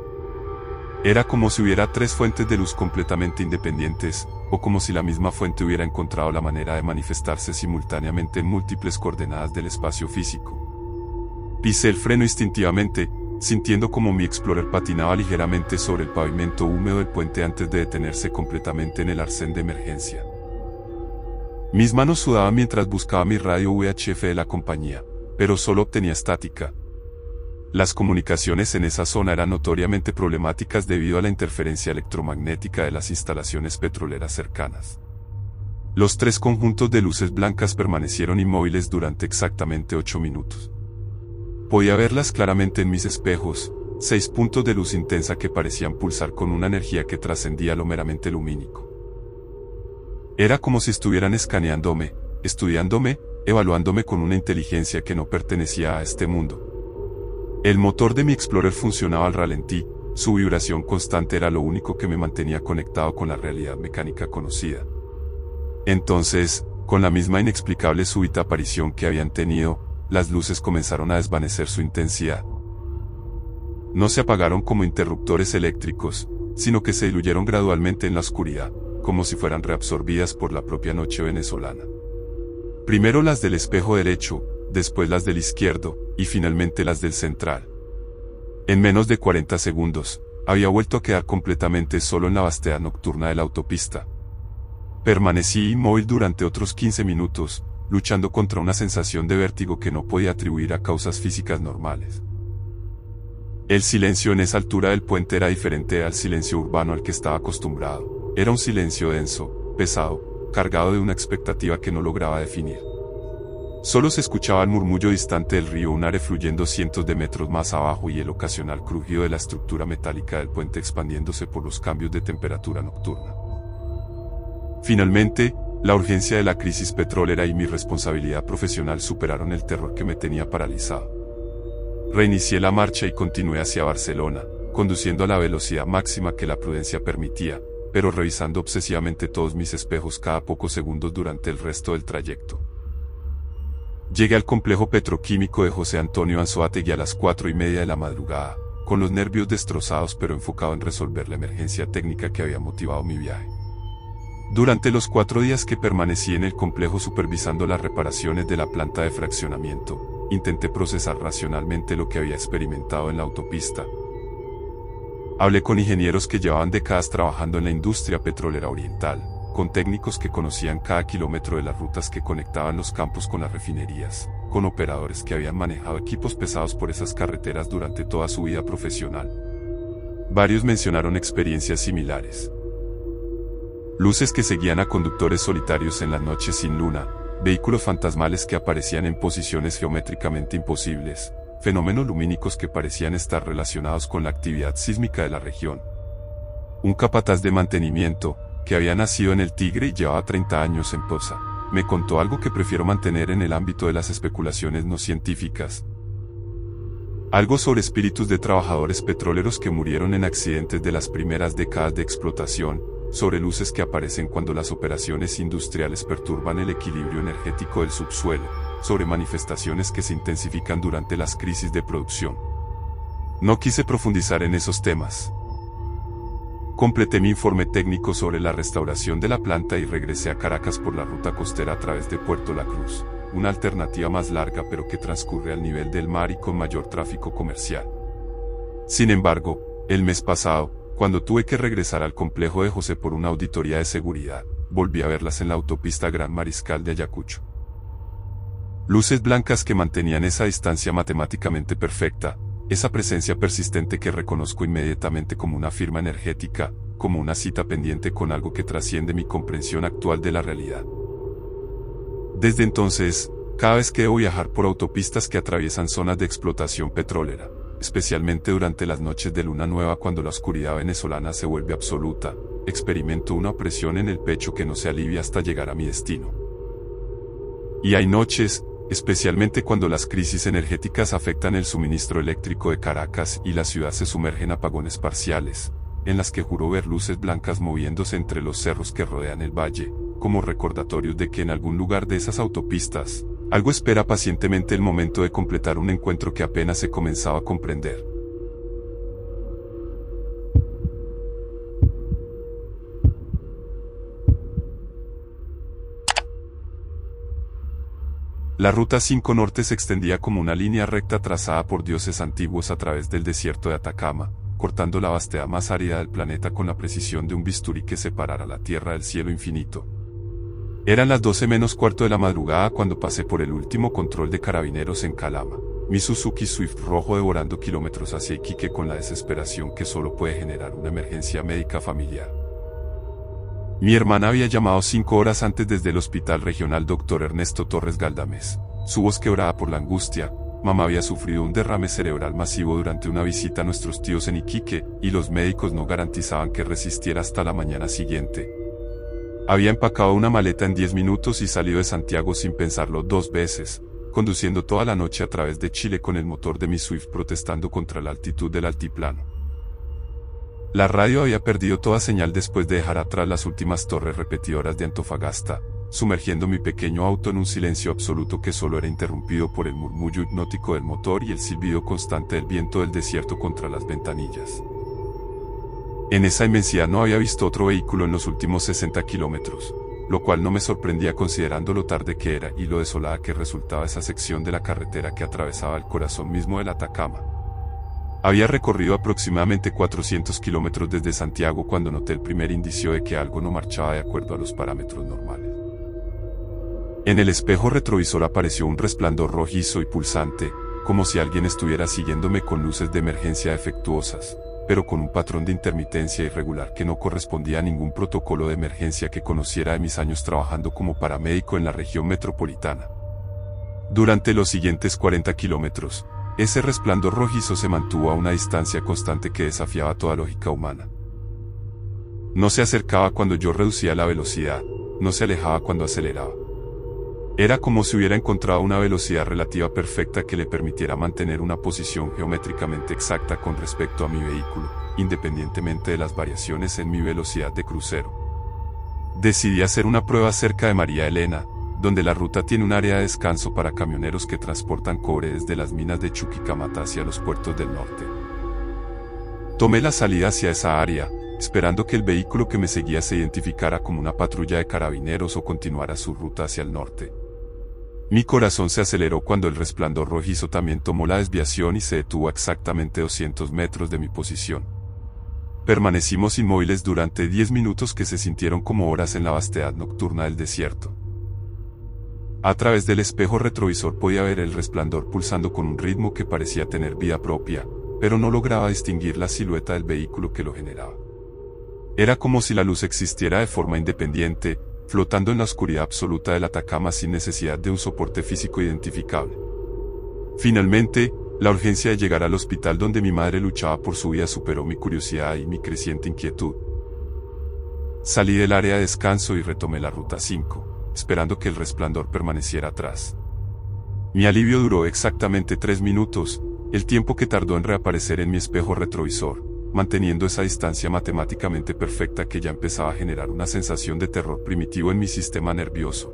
[SPEAKER 1] Era como si hubiera 3 fuentes de luz completamente independientes, o como si la misma fuente hubiera encontrado la manera de manifestarse simultáneamente en múltiples coordenadas del espacio físico. Pisé el freno instintivamente, sintiendo como mi Explorer patinaba ligeramente sobre el pavimento húmedo del puente antes de detenerse completamente en el arcén de emergencia. Mis manos sudaban mientras buscaba mi radio VHF de la compañía, pero solo obtenía estática. Las comunicaciones en esa zona eran notoriamente problemáticas debido a la interferencia electromagnética de las instalaciones petroleras cercanas. Los 3 conjuntos de luces blancas permanecieron inmóviles durante exactamente 8 minutos. Podía verlas claramente en mis espejos, 6 puntos de luz intensa que parecían pulsar con una energía que trascendía lo meramente lumínico. Era como si estuvieran escaneándome, estudiándome, evaluándome con una inteligencia que no pertenecía a este mundo. El motor de mi Explorer funcionaba al ralentí, su vibración constante era lo único que me mantenía conectado con la realidad mecánica conocida. Entonces, con la misma inexplicable súbita aparición que habían tenido, las luces comenzaron a desvanecer su intensidad. No se apagaron como interruptores eléctricos, sino que se diluyeron gradualmente en la oscuridad, como si fueran reabsorbidas por la propia noche venezolana. Primero las del espejo derecho, después las del izquierdo, y finalmente las del central. En menos de 40 segundos, había vuelto a quedar completamente solo en la vastedad nocturna de la autopista. Permanecí inmóvil durante otros 15 minutos, luchando contra una sensación de vértigo que no podía atribuir a causas físicas normales. El silencio en esa altura del puente era diferente al silencio urbano al que estaba acostumbrado. Era un silencio denso, pesado, cargado de una expectativa que no lograba definir. Solo se escuchaba el murmullo distante del río Unare fluyendo cientos de metros más abajo y el ocasional crujido de la estructura metálica del puente expandiéndose por los cambios de temperatura nocturna. Finalmente, la urgencia de la crisis petrolera y mi responsabilidad profesional superaron el terror que me tenía paralizado. Reinicié la marcha y continué hacia Barcelona, conduciendo a la velocidad máxima que la prudencia permitía, pero revisando obsesivamente todos mis espejos cada pocos segundos durante el resto del trayecto. Llegué al complejo petroquímico de José Antonio Anzoátegui a las 4:30 de la madrugada, con los nervios destrozados pero enfocado en resolver la emergencia técnica que había motivado mi viaje. Durante los 4 días que permanecí en el complejo supervisando las reparaciones de la planta de fraccionamiento, intenté procesar racionalmente lo que había experimentado en la autopista. Hablé con ingenieros que llevaban décadas trabajando en la industria petrolera oriental, con técnicos que conocían cada kilómetro de las rutas que conectaban los campos con las refinerías, con operadores que habían manejado equipos pesados por esas carreteras durante toda su vida profesional. Varios mencionaron experiencias similares. Luces que seguían a conductores solitarios en las noches sin luna, vehículos fantasmales que aparecían en posiciones geométricamente imposibles, fenómenos lumínicos que parecían estar relacionados con la actividad sísmica de la región. Un capataz de mantenimiento, que había nacido en el Tigre y llevaba 30 años en Poza, me contó algo que prefiero mantener en el ámbito de las especulaciones no científicas. Algo sobre espíritus de trabajadores petroleros que murieron en accidentes de las primeras décadas de explotación, sobre luces que aparecen cuando las operaciones industriales perturban el equilibrio energético del subsuelo, sobre manifestaciones que se intensifican durante las crisis de producción. No quise profundizar en esos temas. Completé mi informe técnico sobre la restauración de la planta y regresé a Caracas por la ruta costera a través de Puerto La Cruz, una alternativa más larga pero que transcurre al nivel del mar y con mayor tráfico comercial. Sin embargo, el mes pasado, cuando tuve que regresar al complejo de José por una auditoría de seguridad, volví a verlas en la autopista Gran Mariscal de Ayacucho. Luces blancas que mantenían esa distancia matemáticamente perfecta, esa presencia persistente que reconozco inmediatamente como una firma energética, como una cita pendiente con algo que trasciende mi comprensión actual de la realidad. Desde entonces, cada vez que debo viajar por autopistas que atraviesan zonas de explotación petrolera, especialmente durante las noches de luna nueva cuando la oscuridad venezolana se vuelve absoluta, experimento una opresión en el pecho que no se alivia hasta llegar a mi destino. Y hay noches, especialmente cuando las crisis energéticas afectan el suministro eléctrico de Caracas y la ciudad se sumerge en apagones parciales, en las que juro ver luces blancas moviéndose entre los cerros que rodean el valle, como recordatorios de que en algún lugar de esas autopistas, algo espera pacientemente el momento de completar un encuentro que apenas he comenzado a comprender. La Ruta 5 Norte se extendía como una línea recta trazada por dioses antiguos a través del desierto de Atacama, cortando la vastedad más árida del planeta con la precisión de un bisturí que separara la tierra del cielo infinito. Eran las 12 menos cuarto de la madrugada cuando pasé por el último control de carabineros en Calama, mi Suzuki Swift rojo devorando kilómetros hacia Iquique con la desesperación que solo puede generar una emergencia médica familiar. Mi hermana había llamado 5 horas antes desde el Hospital Regional Dr. Ernesto Torres Galdames, su voz quebrada por la angustia. Mamá había sufrido un derrame cerebral masivo durante una visita a nuestros tíos en Iquique, y los médicos no garantizaban que resistiera hasta la mañana siguiente. Había empacado una maleta en 10 minutos y salido de Santiago sin pensarlo 2 veces, conduciendo toda la noche a través de Chile con el motor de mi Swift protestando contra la altitud del altiplano. La radio había perdido toda señal después de dejar atrás las últimas torres repetidoras de Antofagasta, sumergiendo mi pequeño auto en un silencio absoluto que solo era interrumpido por el murmullo hipnótico del motor y el silbido constante del viento del desierto contra las ventanillas. En esa inmensidad no había visto otro vehículo en los últimos 60 kilómetros, lo cual no me sorprendía considerando lo tarde que era y lo desolada que resultaba esa sección de la carretera que atravesaba el corazón mismo del Atacama. Había recorrido aproximadamente 400 kilómetros desde Santiago cuando noté el primer indicio de que algo no marchaba de acuerdo a los parámetros normales. En el espejo retrovisor apareció un resplandor rojizo y pulsante, como si alguien estuviera siguiéndome con luces de emergencia defectuosas, pero con un patrón de intermitencia irregular que no correspondía a ningún protocolo de emergencia que conociera de mis años trabajando como paramédico en la región metropolitana. Durante los siguientes 40 kilómetros, ese resplandor rojizo se mantuvo a una distancia constante que desafiaba toda lógica humana. No se acercaba cuando yo reducía la velocidad, no se alejaba cuando aceleraba. Era como si hubiera encontrado una velocidad relativa perfecta que le permitiera mantener una posición geométricamente exacta con respecto a mi vehículo, independientemente de las variaciones en mi velocidad de crucero. Decidí hacer una prueba cerca de María Elena, donde la ruta tiene un área de descanso para camioneros que transportan cobre desde las minas de Chuquicamata hacia los puertos del norte. Tomé la salida hacia esa área, esperando que el vehículo que me seguía se identificara como una patrulla de carabineros o continuara su ruta hacia el norte. Mi corazón se aceleró cuando el resplandor rojizo también tomó la desviación y se detuvo a exactamente 200 metros de mi posición. Permanecimos inmóviles durante 10 minutos que se sintieron como horas en la vastedad nocturna del desierto. A través del espejo retrovisor podía ver el resplandor pulsando con un ritmo que parecía tener vida propia, pero no lograba distinguir la silueta del vehículo que lo generaba. Era como si la luz existiera de forma independiente, flotando en la oscuridad absoluta del Atacama sin necesidad de un soporte físico identificable. Finalmente, la urgencia de llegar al hospital donde mi madre luchaba por su vida superó mi curiosidad y mi creciente inquietud. Salí del área de descanso y retomé la Ruta 5. Esperando que el resplandor permaneciera atrás. Mi alivio duró exactamente 3 minutos, El tiempo que tardó en reaparecer en mi espejo retrovisor, manteniendo esa distancia matemáticamente perfecta que ya empezaba a generar una sensación de terror primitivo en mi sistema nervioso.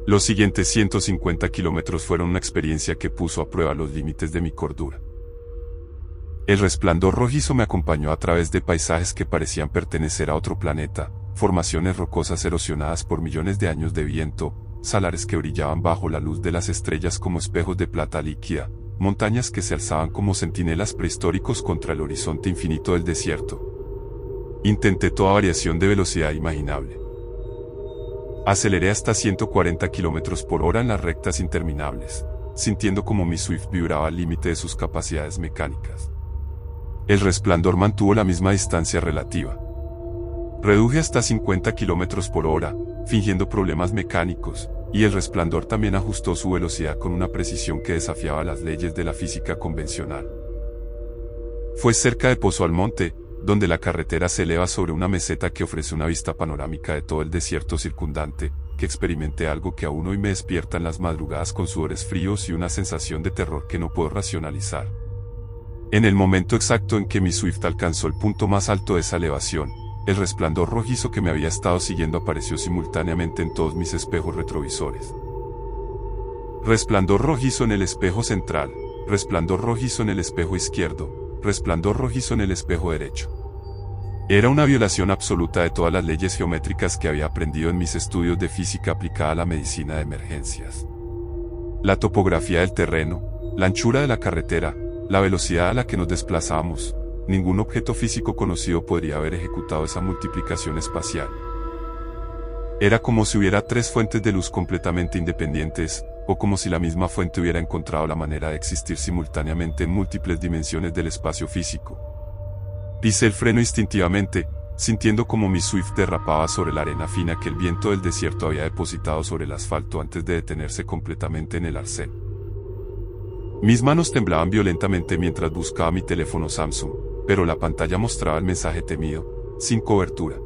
[SPEAKER 1] Los siguientes 150 kilómetros fueron una experiencia que puso a prueba los límites de mi cordura. El resplandor rojizo me acompañó a través de paisajes que parecían pertenecer a otro planeta, formaciones rocosas erosionadas por millones de años de viento, salares que brillaban bajo la luz de las estrellas como espejos de plata líquida, montañas que se alzaban como centinelas prehistóricos contra el horizonte infinito del desierto. Intenté toda variación de velocidad imaginable. Aceleré hasta 140 km por hora en las rectas interminables, sintiendo como mi Swift vibraba al límite de sus capacidades mecánicas. El resplandor mantuvo la misma distancia relativa. Reduje hasta 50 km por hora, fingiendo problemas mecánicos, y el resplandor también ajustó su velocidad con una precisión que desafiaba las leyes de la física convencional. Fue cerca de Pozo Almonte, donde la carretera se eleva sobre una meseta que ofrece una vista panorámica de todo el desierto circundante, que experimenté algo que aún hoy me despierta en las madrugadas con sudores fríos y una sensación de terror que no puedo racionalizar. En el momento exacto en que mi Swift alcanzó el punto más alto de esa elevación, el resplandor rojizo que me había estado siguiendo apareció simultáneamente en todos mis espejos retrovisores. Resplandor rojizo en el espejo central, resplandor rojizo en el espejo izquierdo, resplandor rojizo en el espejo derecho. Era una violación absoluta de todas las leyes geométricas que había aprendido en mis estudios de física aplicada a la medicina de emergencias. La topografía del terreno, la anchura de la carretera, la velocidad a la que nos desplazamos, ningún objeto físico conocido podría haber ejecutado esa multiplicación espacial. Era como si hubiera tres fuentes de luz completamente independientes, o como si la misma fuente hubiera encontrado la manera de existir simultáneamente en múltiples dimensiones del espacio físico. Pisé el freno instintivamente, sintiendo como mi Swift derrapaba sobre la arena fina que el viento del desierto había depositado sobre el asfalto antes de detenerse completamente en el arcén. Mis manos temblaban violentamente mientras buscaba mi teléfono Samsung, pero la pantalla mostraba el mensaje temido: sin cobertura.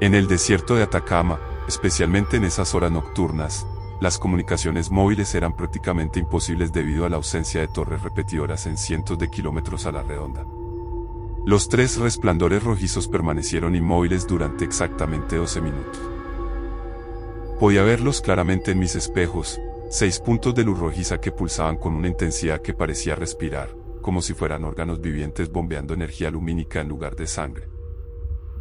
[SPEAKER 1] En el desierto de Atacama, especialmente en esas horas nocturnas, las comunicaciones móviles eran prácticamente imposibles debido a la ausencia de torres repetidoras en cientos de kilómetros a la redonda. Los tres resplandores rojizos permanecieron inmóviles durante exactamente 12 minutos. Podía verlos claramente en mis espejos, 6 puntos de luz rojiza que pulsaban con una intensidad que parecía respirar, como si fueran órganos vivientes bombeando energía lumínica en lugar de sangre.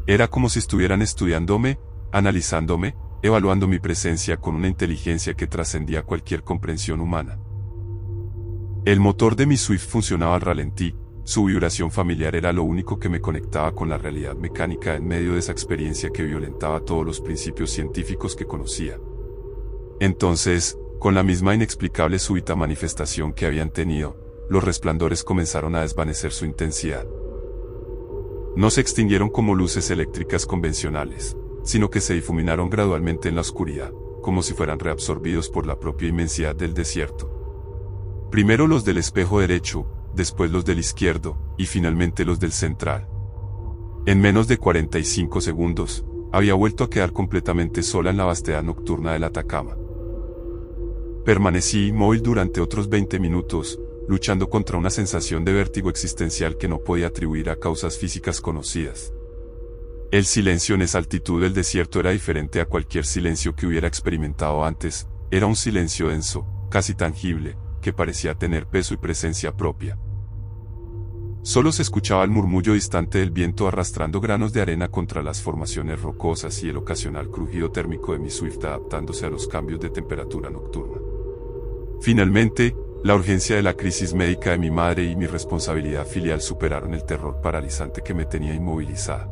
[SPEAKER 1] Era como si estuvieran estudiándome, analizándome, evaluando mi presencia con una inteligencia que trascendía cualquier comprensión humana. El motor de mi Swift funcionaba al ralentí, su vibración familiar era lo único que me conectaba con la realidad mecánica en medio de esa experiencia que violentaba todos los principios científicos que conocía. Entonces, con la misma inexplicable súbita manifestación que habían tenido, los resplandores comenzaron a desvanecer su intensidad. No se extinguieron como luces eléctricas convencionales, sino que se difuminaron gradualmente en la oscuridad, como si fueran reabsorbidos por la propia inmensidad del desierto. Primero los del espejo derecho, después los del izquierdo, y finalmente los del central. En menos de 45 segundos, había vuelto a quedar completamente sola en la vastedad nocturna del Atacama. Permanecí inmóvil durante otros 20 minutos, luchando contra una sensación de vértigo existencial que no podía atribuir a causas físicas conocidas. El silencio en esa altitud del desierto era diferente a cualquier silencio que hubiera experimentado antes, era un silencio denso, casi tangible, que parecía tener peso y presencia propia. Solo se escuchaba el murmullo distante del viento arrastrando granos de arena contra las formaciones rocosas y el ocasional crujido térmico de mi Swift adaptándose a los cambios de temperatura nocturna. Finalmente, la urgencia de la crisis médica de mi madre y mi responsabilidad filial superaron el terror paralizante que me tenía inmovilizada.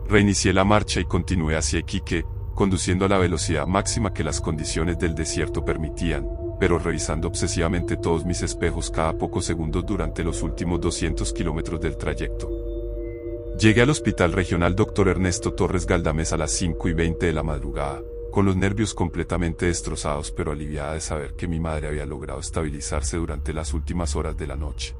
[SPEAKER 1] Reinicié la marcha y continué hacia Iquique, conduciendo a la velocidad máxima que las condiciones del desierto permitían, pero revisando obsesivamente todos mis espejos cada pocos segundos durante los últimos 200 kilómetros del trayecto. Llegué al Hospital Regional Dr. Ernesto Torres Galdames a las 5:20 de la madrugada, con los nervios completamente destrozados pero aliviada de saber que mi madre había logrado estabilizarse durante las últimas horas de la noche.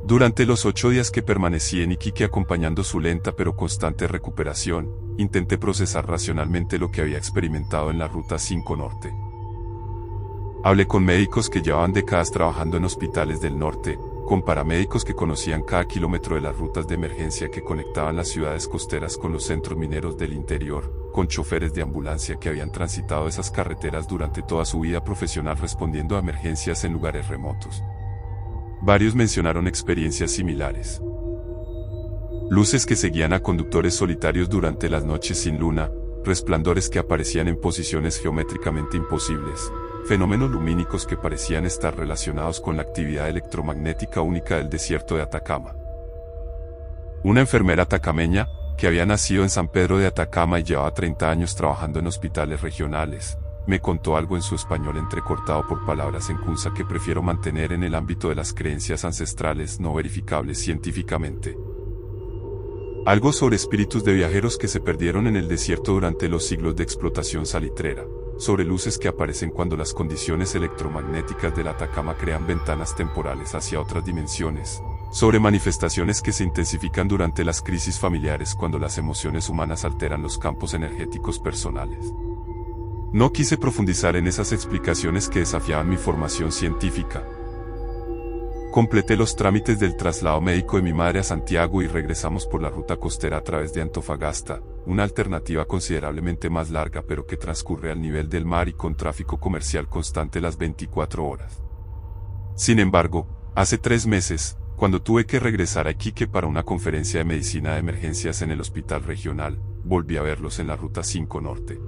[SPEAKER 1] Durante los 8 días que permanecí en Iquique acompañando su lenta pero constante recuperación, intenté procesar racionalmente lo que había experimentado en la Ruta 5 Norte. Hablé con médicos que llevaban décadas trabajando en hospitales del norte, con paramédicos que conocían cada kilómetro de las rutas de emergencia que conectaban las ciudades costeras con los centros mineros del interior, con choferes de ambulancia que habían transitado esas carreteras durante toda su vida profesional respondiendo a emergencias en lugares remotos. Varios mencionaron experiencias similares. Luces que seguían a conductores solitarios durante las noches sin luna, resplandores que aparecían en posiciones geométricamente imposibles, fenómenos lumínicos que parecían estar relacionados con la actividad electromagnética única del desierto de Atacama. Una enfermera atacameña, que había nacido en San Pedro de Atacama y llevaba 30 años trabajando en hospitales regionales, me contó algo en su español entrecortado por palabras en kunza que prefiero mantener en el ámbito de las creencias ancestrales no verificables científicamente. Algo sobre espíritus de viajeros que se perdieron en el desierto durante los siglos de explotación salitrera, sobre luces que aparecen cuando las condiciones electromagnéticas del Atacama crean ventanas temporales hacia otras dimensiones, sobre manifestaciones que se intensifican durante las crisis familiares cuando las emociones humanas alteran los campos energéticos personales. No quise profundizar en esas explicaciones que desafiaban mi formación científica. Completé los trámites del traslado médico de mi madre a Santiago y regresamos por la ruta costera a través de Antofagasta, una alternativa considerablemente más larga pero que transcurre al nivel del mar y con tráfico comercial constante las 24 horas. Sin embargo, hace 3 meses, cuando tuve que regresar a Iquique para una conferencia de medicina de emergencias en el hospital regional, volví a verlos en la Ruta 5 Norte.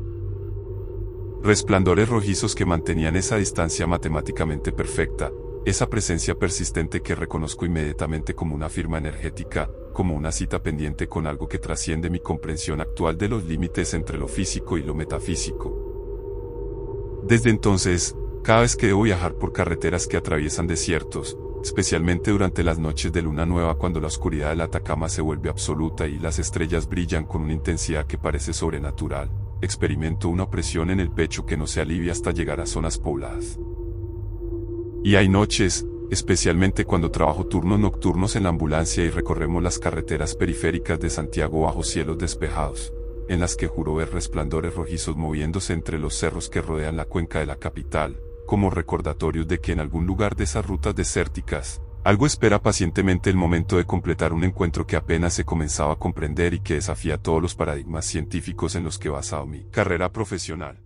[SPEAKER 1] Resplandores rojizos que mantenían esa distancia matemáticamente perfecta, esa presencia persistente que reconozco inmediatamente como una firma energética, como una cita pendiente con algo que trasciende mi comprensión actual de los límites entre lo físico y lo metafísico. Desde entonces, cada vez que debo viajar por carreteras que atraviesan desiertos, especialmente durante las noches de luna nueva cuando la oscuridad del Atacama se vuelve absoluta y las estrellas brillan con una intensidad que parece sobrenatural, experimento una opresión en el pecho que no se alivia hasta llegar a zonas pobladas. Y hay noches, especialmente cuando trabajo turnos nocturnos en la ambulancia y recorremos las carreteras periféricas de Santiago bajo cielos despejados, en las que juro ver resplandores rojizos moviéndose entre los cerros que rodean la cuenca de la capital, como recordatorios de que en algún lugar de esas rutas desérticas, algo espera pacientemente el momento de completar un encuentro que apenas he comenzado a comprender y que desafía todos los paradigmas científicos en los que he basado mi carrera profesional.